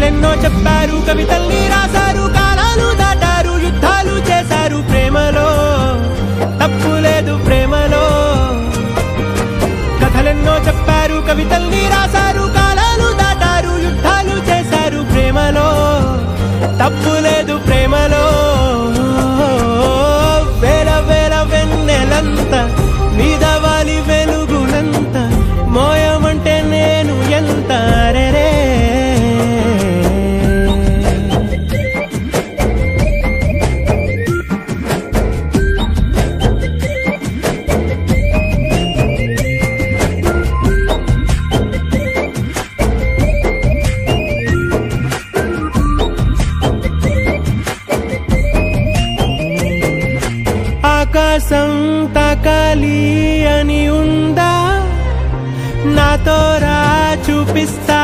కథలెన్నో చెప్పారు, కవితల్ని రాశారు, కాలాలు దాటారు, యుద్ధాలు చేశారు. ప్రేమలో తప్పు లేదు, ప్రేమలో. కథలెన్నో చెప్పారు, కవితల్ని రాశారు, కాలాలు దాటారు, యుద్ధాలు చేశారు. ప్రేమలో తప్పు లేదు, ప్రేమలో. వేల వేల వెన్నెలంత మీద వాలి వెలుగునంత మోయమంటే నేను ఎంత రే. ఆకాశం తాకాలి అని ఉందా, నాతో రా చూపిస్తా.